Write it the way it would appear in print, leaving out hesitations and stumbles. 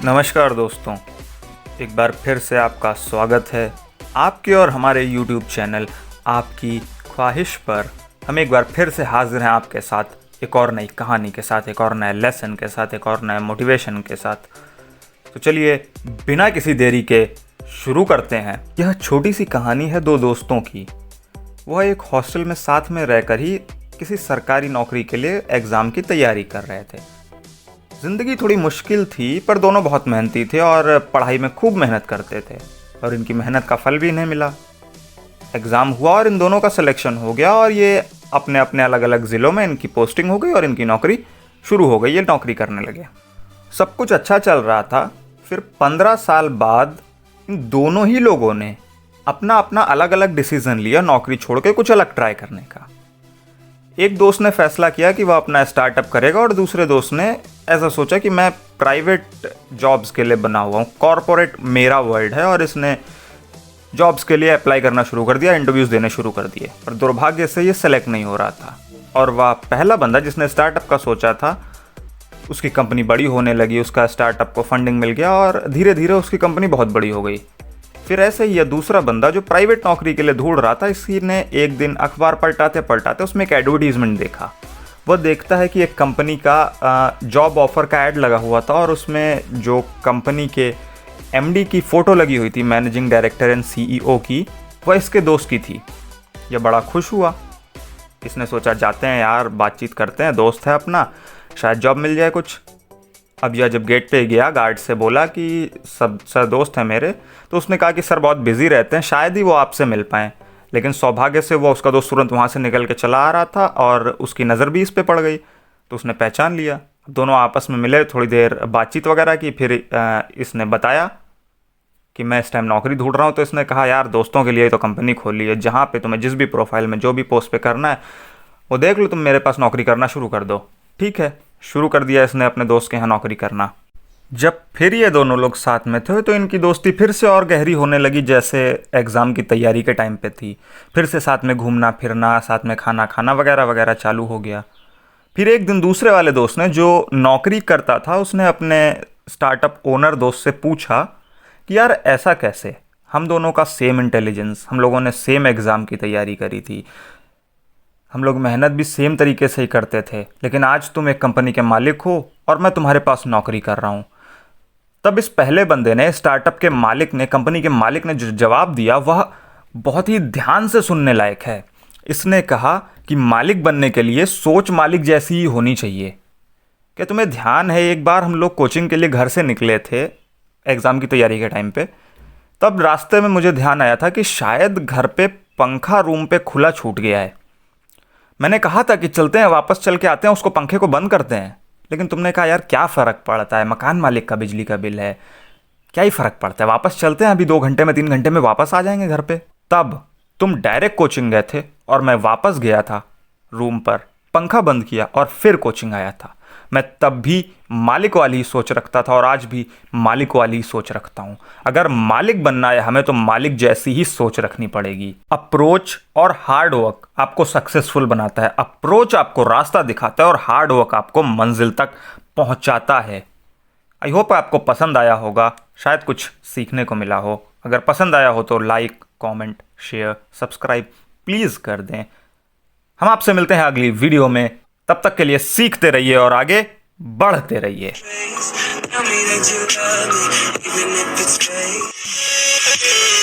नमस्कार दोस्तों, एक बार फिर से आपका स्वागत है आपके और हमारे YouTube चैनल आपकी ख्वाहिश पर। हम एक बार फिर से हाजिर हैं आपके साथ एक और नई कहानी के साथ, एक और नए लेसन के साथ, एक और नए मोटिवेशन के साथ। तो चलिए बिना किसी देरी के शुरू करते हैं। यह छोटी सी कहानी है दो दोस्तों की। वह एक हॉस्टल में साथ में रहकर ही किसी सरकारी नौकरी के लिए एग्ज़ाम की तैयारी कर रहे थे। ज़िंदगी थोड़ी मुश्किल थी पर दोनों बहुत मेहनती थे और पढ़ाई में खूब मेहनत करते थे और इनकी मेहनत का फल भी इन्हें मिला। एग्ज़ाम हुआ और इन दोनों का सिलेक्शन हो गया और ये अपने अपने अलग अलग ज़िलों में इनकी पोस्टिंग हो गई और इनकी नौकरी शुरू हो गई। ये नौकरी करने लगे। सब कुछ अच्छा चल रहा था। फिर 15 साल बाद इन दोनों ही लोगों ने अपना अपना अलग अलग डिसीज़न लिया नौकरी छोड़ के कुछ अलग ट्राई करने का। एक दोस्त ने फैसला किया कि वह अपना स्टार्टअप करेगा और दूसरे दोस्त ने ऐसा सोचा कि मैं प्राइवेट जॉब्स के लिए बना हुआ हूँ, कॉरपोरेट मेरा वर्ल्ड है, और इसने जॉब्स के लिए अप्लाई करना शुरू कर दिया, इंटरव्यूज़ देने शुरू कर दिए। पर दुर्भाग्य से ये सेलेक्ट नहीं हो रहा था और वह पहला बंदा जिसने स्टार्टअप का सोचा था उसकी कंपनी बड़ी होने लगी, उसका स्टार्टअप को फंडिंग मिल गया और धीरे धीरे उसकी कंपनी बहुत बड़ी हो गई। फिर ऐसे ही यह दूसरा बंदा जो प्राइवेट नौकरी के लिए ढूंढ रहा था, इसी ने एक दिन अखबार पलटाते पलटाते उसमें एक एडवर्टीजमेंट देखा। वह देखता है कि एक कंपनी का जॉब ऑफर का ऐड लगा हुआ था और उसमें जो कंपनी के एमडी की फ़ोटो लगी हुई थी, मैनेजिंग डायरेक्टर एंड सीईओ की, वह इसके दोस्त की थी। यह बड़ा खुश हुआ। इसने सोचा जाते हैं यार, बातचीत करते हैं, दोस्त है अपना, शायद जॉब मिल जाए कुछ। अब यह जब गेट पे गया, गार्ड से बोला कि सब सर दोस्त हैं मेरे, तो उसने कहा कि सर बहुत बिजी रहते हैं, शायद ही वो आपसे मिल पाएँ। लेकिन सौभाग्य से वो उसका दोस्त तुरंत वहाँ से निकल के चला आ रहा था और उसकी नज़र भी इस पे पड़ गई, तो उसने पहचान लिया। दोनों आपस में मिले, थोड़ी देर बातचीत वगैरह की। फिर इसने बताया कि मैं इस टाइम नौकरी ढूंढ रहा हूँ। तो इसने कहा यार दोस्तों के लिए तो कंपनी खोली है, जहाँ पे तुम्हें जिस भी प्रोफाइल में जो भी पोस्ट पे करना है वो देख लो, तुम मेरे पास नौकरी करना शुरू कर दो। ठीक है, शुरू कर दिया इसने अपने दोस्त के यहाँ नौकरी करना। जब फिर ये दोनों लोग साथ में थे तो इनकी दोस्ती फिर से और गहरी होने लगी, जैसे एग्ज़ाम की तैयारी के टाइम पे थी। फिर से साथ में घूमना फिरना, साथ में खाना खाना वगैरह वगैरह चालू हो गया। फिर एक दिन दूसरे वाले दोस्त ने, जो नौकरी करता था, उसने अपने स्टार्टअप ओनर दोस्त से पूछा कि यार ऐसा कैसे, हम दोनों का सेम इंटेलिजेंस, हम लोगों ने सेम एग्ज़ाम की तैयारी करी थी, हम लोग मेहनत भी सेम तरीके से ही करते थे, लेकिन आज तुम एक कंपनी के मालिक हो और मैं तुम्हारे पास नौकरी कर रहा हूँ। तब इस पहले बंदे ने, स्टार्टअप के मालिक ने, कंपनी के मालिक ने जो जवाब दिया वह बहुत ही ध्यान से सुनने लायक है। इसने कहा कि मालिक बनने के लिए सोच मालिक जैसी ही होनी चाहिए। क्या तुम्हें ध्यान है, एक बार हम लोग कोचिंग के लिए घर से निकले थे एग्ज़ाम की तैयारी के टाइम पे, तब रास्ते में मुझे ध्यान आया था कि शायद घर पे पंखा रूम पे खुला छूट गया है। मैंने कहा था कि चलते हैं, वापस चल के आते हैं, उसको पंखे को बंद करते हैं, लेकिन तुमने कहा यार क्या फ़र्क पड़ता है, मकान मालिक का बिजली का बिल है, क्या ही फ़र्क पड़ता है, वापस चलते हैं, अभी 2 घंटे में 3 घंटे में वापस आ जाएंगे घर पे। तब तुम डायरेक्ट कोचिंग गए थे और मैं वापस गया था रूम पर, पंखा बंद किया और फिर कोचिंग आया था। मैं तब भी मालिक वाली ही सोच रखता था और आज भी मालिक वाली ही सोच रखता हूँ। अगर मालिक बनना है हमें तो मालिक जैसी ही सोच रखनी पड़ेगी। अप्रोच और हार्ड वर्क आपको सक्सेसफुल बनाता है। अप्रोच आपको रास्ता दिखाता है और हार्ड वर्क आपको मंजिल तक पहुँचाता है। आई होप आपको पसंद आया होगा, शायद कुछ सीखने को मिला हो। अगर पसंद आया हो तो like, comment, share, subscribe please कर दें। हम आपसे मिलते हैं अगली वीडियो में। तब तक के लिए सीखते रहिए और आगे बढ़ते रहिए। Tell me that you love me, even if it's fake.